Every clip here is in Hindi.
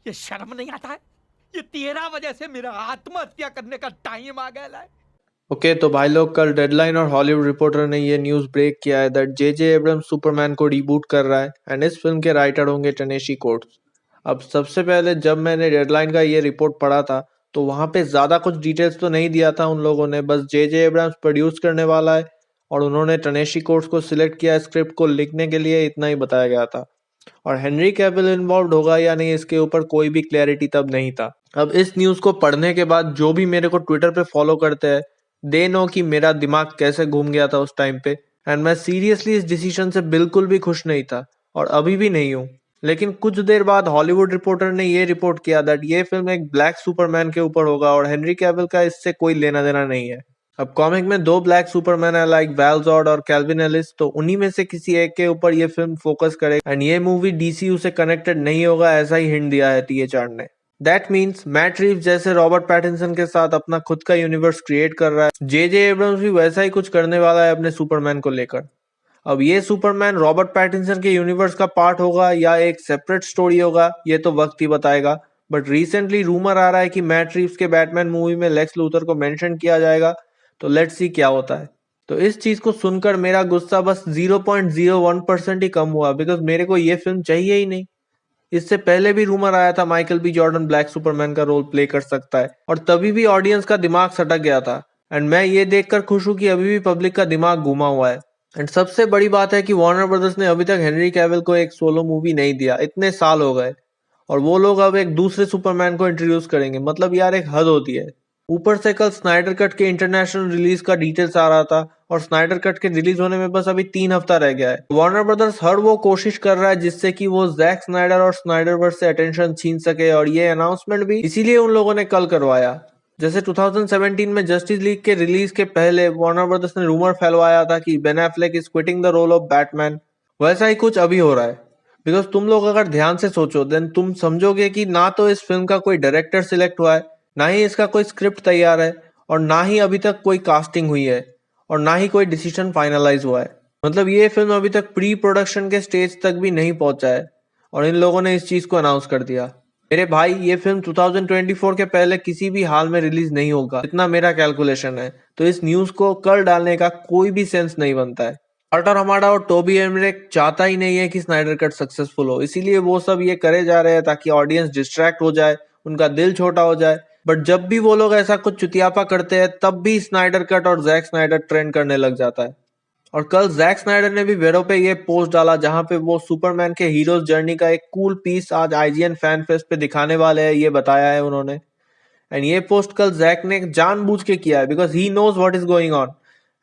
ये शर्म नहीं आता है? ये तेरा वजह से मेरा आत्महत्या करने का टाइम आ गया है। ओके तो भाई लोग, कल डेडलाइन और हॉलीवुड रिपोर्टर ने ये न्यूज़ ब्रेक किया है दैट जे एब्रम्स सुपरमैन को रीबूट कर रहा है एंड इस फिल्म के राइटर होंगे टनेशी कोट्स। अब सबसे पहले जब मैंने डेडलाइन का ये रिपोर्ट पढ़ा था तो वहाँ पे ज़्यादा कुछ डिटेल्स तो नहीं दिया था उन लोगों ने, बस जे एब्रम्स प्रोड्यूस करने वाला है और उन्होंने टनेशी कोट्स को सिलेक्ट किया स्क्रिप्ट को लिखने के लिए, इतना ही बताया गया था। और हेनरी कैविल इन्वॉल्व होगा या नहीं इसके ऊपर कोई भी क्लैरिटी तब नहीं था। अब इस न्यूज़ को पढ़ने के बाद जो भी मेरे को ट्विटर पे फॉलो करते हैं दे नो कि मेरा दिमाग कैसे घूम गया था उस टाइम पे, एंड मैं सीरियसली इस डिसीजन से बिल्कुल भी खुश नहीं था और अभी भी नहीं हूँ। लेकिन कुछ देर बाद हॉलीवुड रिपोर्टर ने ये रिपोर्ट किया दैट ये फिल्म एक ब्लैक सुपरमैन के ऊपर होगा और हेनरी कैविल का इससे कोई लेना देना नहीं है। अब कॉमिक में दो ब्लैक सुपरमैन है लाइक वैल जॉर्ड और कैल्विन एलिस, तो उन्हीं में से किसी एक के ऊपर ये फिल्म फोकस करेगा एंड ये मूवी डीसीयू से कनेक्टेड नहीं होगा, ऐसा ही हिंट दिया है टीएचआर ने। दैट मीन्स मैट रीव्स जैसे रॉबर्ट पैटिंसन के साथ अपना खुद का यूनिवर्स क्रिएट कर रहा है, जे एब्रम्स भी वैसा ही कुछ करने वाला है अपने सुपरमैन को लेकर। अब ये सुपरमैन रॉबर्ट पैटिंसन के यूनिवर्स का पार्ट होगा या एक सेपरेट स्टोरी होगा ये तो वक्त ही बताएगा, बट रिसेंटली रूमर आ रहा है कि मैट रीव्स के बैटमैन मूवी में लेक्स लूथर को मेंशन किया जाएगा, तो लेट्स सी क्या होता है। तो इस चीज को सुनकर मेरा गुस्सा बस 0.01% ही कम हुआ, बिकॉज मेरे को ये फिल्म चाहिए ही नहीं। इससे पहले भी रूमर आया था Michael B Jordan black Superman का रोल प्ले कर सकता है और तभी भी ऑडियंस का दिमाग सटक गया था, एंड मैं ये देखकर खुश हूं कि अभी भी पब्लिक का दिमाग घुमा हुआ है। एंड सबसे बड़ी बात है कि वार्नर ब्रदर्स ने अभी तक हेनरी कैविल को एक सोलो मूवी नहीं दिया, इतने साल हो गए, और वो लोग अब एक दूसरे सुपरमैन को इंट्रोड्यूस करेंगे, मतलब यार एक हद होती है। ऊपर से कल स्नाइडर कट के इंटरनेशनल रिलीज का डिटेल्स आ रहा था और स्नाइडर कट के रिलीज होने में बस अभी 3 हफ्ता रह गया है। वार्नर ब्रदर्स हर वो कोशिश कर रहा है जिससे कि वो जैक स्नाइडर और स्नाइडरवर्स से अटेंशन छीन सके, और ये अनाउंसमेंट भी इसीलिए उन लोगों ने कल करवाया। जैसे 2017 में जस्टिस लीग के रिलीज के पहले वार्नर ब्रदर्स ने रूमर फैलवाया था कि Ben Affleck is quitting the role of Batman, वैसा ही कुछ अभी हो रहा है। बिकॉज तुम लोग अगर ध्यान से सोचो देन तुम समझोगे कि ना तो इस फिल्म का कोई डायरेक्टर सिलेक्ट हुआ है, ना ही इसका कोई स्क्रिप्ट तैयार है, और ना ही अभी तक कोई कास्टिंग हुई है, और ना ही कोई डिसीजन फाइनलाइज हुआ है। मतलब ये फिल्म अभी तक प्री प्रोडक्शन के स्टेज तक भी नहीं पहुंचा है और इन लोगों ने इस चीज को अनाउंस कर दिया। मेरे भाई ये फिल्म 2024 के पहले किसी भी हाल में रिलीज नहीं होगा, इतना मेरा कैलकुलेशन है, तो इस न्यूज को कल डालने का कोई भी सेंस नहीं बनता है। आर्टर हमारा और टोबी एमरेक चाहता ही नहीं है कि स्नाइडर कट सक्सेसफुल हो, इसीलिए वो सब ये करे जा रहे हैं ताकि ऑडियंस डिस्ट्रैक्ट हो जाए, उनका दिल छोटा हो जाए। बट जब भी वो लोग ऐसा कुछ चुतियापा करते हैं तब भी स्नाइडर कट और जैक स्नाइडर ट्रेंड करने लग जाता है। और कल जैक स्नाइडर ने भी वेरो पे ये पोस्ट डाला जहां पे वो सुपरमैन के हीरोज जर्नी का एक कूल पीस आज आईजीएन फैन फेस्ट पे दिखाने वाले हैं, ये बताया है उन्होंने। एंड ये पोस्ट कल जैक ने जानबूझ के किया है because he knows what is going on.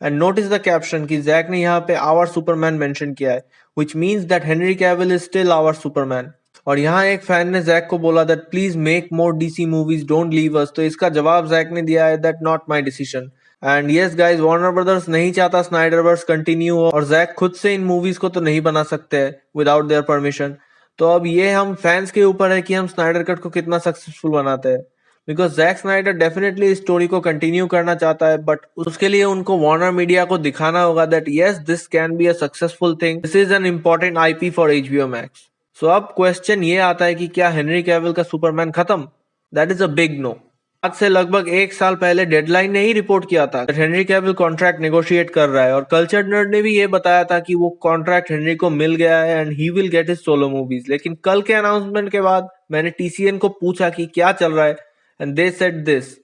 And notice the caption कि जैक ने यहाँ पे आवर सुपरमैन मेंशन किया है, which means that Henry Cavill is still our Superman. और यहाँ एक फैन ने जैक को बोला that please make more DC movies, don't leave us, तो इसका जवाब जैक ने दिया है that not my decision. And yes guys, Warner Brothers नहीं चाहता स्नाइडरवर्स कंटिन्यू हो और जैक खुद से इन मूवीज को तो नहीं बना सकते विदाउट देयर परमिशन। तो अब ये हम फैंस के ऊपर है कि हम स्नाइडर कट को कितना सक्सेसफुल बनाते हैं, बिकॉज जैक स्नाइडर डेफिनेटली इस स्टोरी को कंटिन्यू करना चाहता है, बट उसके लिए उनको वार्नर मीडिया को दिखाना होगा that yes this can be a successful thing, this is an important IP for HBO Max. So अब क्वेश्चन ये आता है कि क्या हेनरी कैविल का सुपरमैन खत्म? That is a big no. आज से लगभग 1 साल पहले डेडलाइन ने ही रिपोर्ट किया था कि हेनरी कैविल कॉन्ट्रैक्ट नेगोशिएट कर रहा है, और कल्चर नर्ड ने भी ये बताया था कि वो कॉन्ट्रैक्ट हेनरी को मिल गया है and he will get his solo movies. लेकिन कल के अनाउंसमेंट के बाद मैंने टीसीएन को पूछा कि क्या चल रहा है, and they said this.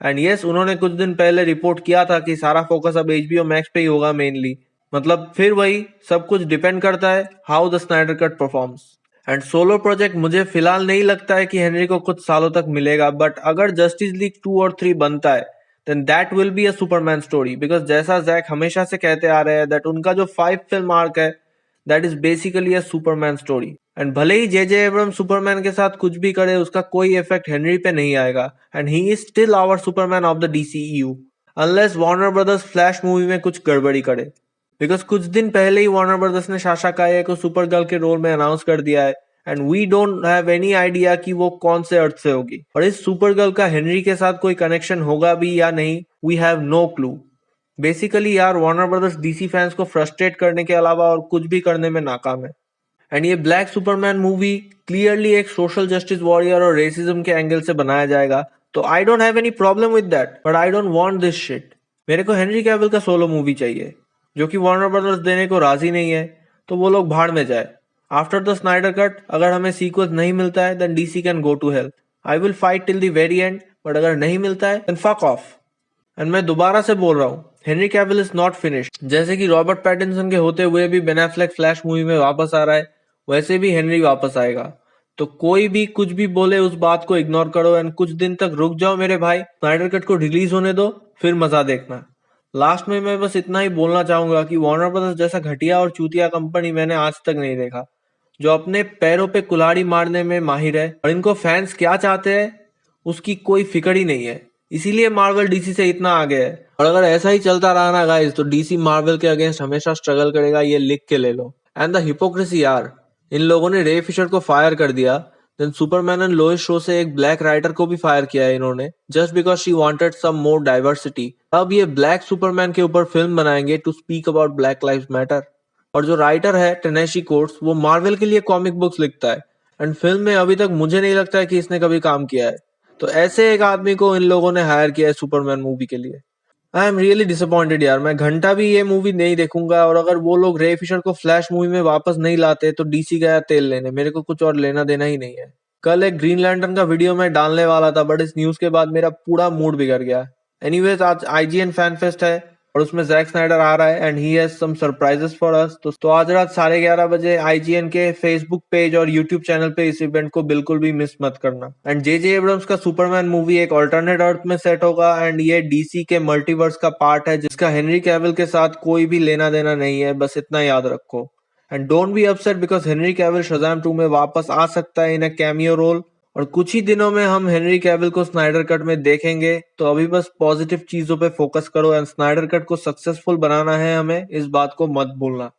And yes, उन्होंने कुछ दिन पहले रिपोर्ट किया था कि सारा फोकस अब एचबीओ मैक्स पे ही होगा मेनली। मतलब फिर वही सब कुछ डिपेंड करता है how the Snyder cut performs. And solo project मुझे फिलहाल नहीं लगता है कि हेनरी को कुछ सालों तक मिलेगा, बट अगर जस्टिस लीग 2 और 3 बनता है then that will be a Superman story, because जैसा जैक हमेशा से कहते आ रहे हैं दैट उनका जो 5 फिल्म आर्क है that is basically a Superman story. And भले ही जे एब्रम सुपरमैन के साथ कुछ भी करे उसका कोई इफेक्ट हेनरी पे नहीं आएगा, and he is still our Superman of the DCEU unless Warner Brothers Flash movie में कुछ गड़बड़ी करे। बिकॉज कुछ दिन पहले ही वार्नर ब्रदर्स ने साशा काये को सुपर गर्ल के रोल में अनाउंस कर दिया है, and we don't have any idea कि वो कौन से अर्थ से होगी, और इस सुपर गर्ल का हेनरी के साथ कोई कनेक्शन होगा भी या नहीं, we have no clue. Basically यार वार्नर ब्रदर्स डीसी फैंस को फ्रस्ट्रेट करने के अलावा और कुछ भी करने में नाकाम है। एंड ये ब्लैक सुपरमैन मूवी क्लियरली एक सोशल जस्टिस वॉरियर और रेसिज्म के एंगल से बनाया जाएगा, तो I don't have any problem with that, but I don't want this shit. मेरे को हेनरी कैविल का सोलो मूवी चाहिए, जो कि वार्नर ब्रदर्स देने को राजी नहीं है, तो वो लोग भाड़ में जाए। आफ्टर द स्नाइडर कट अगर हमें सीक्वल नहीं मिलता है then DC can go to hell. I will fight till the very end, but अगर नहीं मिलता है देन फक ऑफ। एंड मैं दोबारा से बोल रहा हूँ, Henry Cavill is not finished. जैसे कि रॉबर्ट पैटिंसन के होते हुए भी बेन एफ्लेक फ्लैश मूवी में वापस आ रहा है, वैसे भी हेनरी वापस आएगा। तो कोई भी कुछ भी बोले उस बात को इग्नोर करो एंड कुछ दिन तक रुक जाओ मेरे भाई, स्नाइडर कट को रिलीज होने दो, फिर मजा देखना। लास्ट में मैं बस इतना ही बोलना चाहूंगा कि वार्नर ब्रदर्स जैसा घटिया और चूतिया कंपनी मैंने आज तक नहीं देखा, जो अपने पैरों पे कुल्हाड़ी मारने में माहिर है और इनको फैंस क्या चाहते हैं उसकी कोई फिक्र ही नहीं है। इसीलिए मार्वल डीसी से इतना आगे है, और अगर ऐसा ही चलता रहा ना गाइस, तो डीसी मार्वल के अगेंस्ट हमेशा स्ट्रगल करेगा, ये लिख के ले लो। एंड द हिपोक्रेसी यार, इन लोगों ने रे फिशर को फायर कर दिया, then Superman and Lois show से एक ब्लैक राइटर को भी फायर किया है इन्होंने, just because she wanted some more diversity. अब ये ब्लैक सुपरमैन के ऊपर फिल्म बनाएंगे to speak about black lives matter. और जो राइटर है टेनेशी कोट्स, वो मार्वल के लिए कॉमिक बुक्स लिखता है, एंड फिल्म में अभी तक मुझे नहीं लगता है कि इसने कभी काम किया है। तो ऐसे एक आदमी को इन लोगों ने हायर किया है सुपरमैन मूवी के लिए। आई एम रियली डिसअपॉइंटेड यार, मैं घंटा भी ये मूवी नहीं देखूंगा, और अगर वो लोग रे फिशर को फ्लैश मूवी में वापस नहीं लाते तो डीसी गया तेल लेने, मेरे को कुछ और लेना देना ही नहीं है। कल एक ग्रीन लैंटर्न का वीडियो मैं डालने वाला था, बट इस न्यूज के बाद मेरा पूरा मूड बिगड़ गया। एनीवेज, आज आईजीएन फैन फेस्ट है और उसमें जैक स्नाइडर आ रहा है and he has some surprises for us. तो आज रात 11:30 बजे आईजीएन के फेसबुक पेज और यूट्यूब चैनल पे इस इवेंट को बिल्कुल भी मिस मत करना। एंड जेजे एब्रम्स का सुपरमैन मूवी एक अल्टरनेट अर्थ में सेट होगा, एंड ये डीसी के मल्टीवर्स का पार्ट है जिसका हेनरी कैविल के साथ कोई भी लेना देना नहीं है, बस इतना याद रखो। And don't be upset because Henry Cavill Shazam 2 में वापस आ सकता है इन अ कैमियो रोल, और कुछ ही दिनों में हम हेनरी कैविल को स्नाइडर कट में देखेंगे। तो अभी बस पॉजिटिव चीजों पे फोकस करो एंड स्नाइडर कट को सक्सेसफुल बनाना है हमें, इस बात को मत भूलना।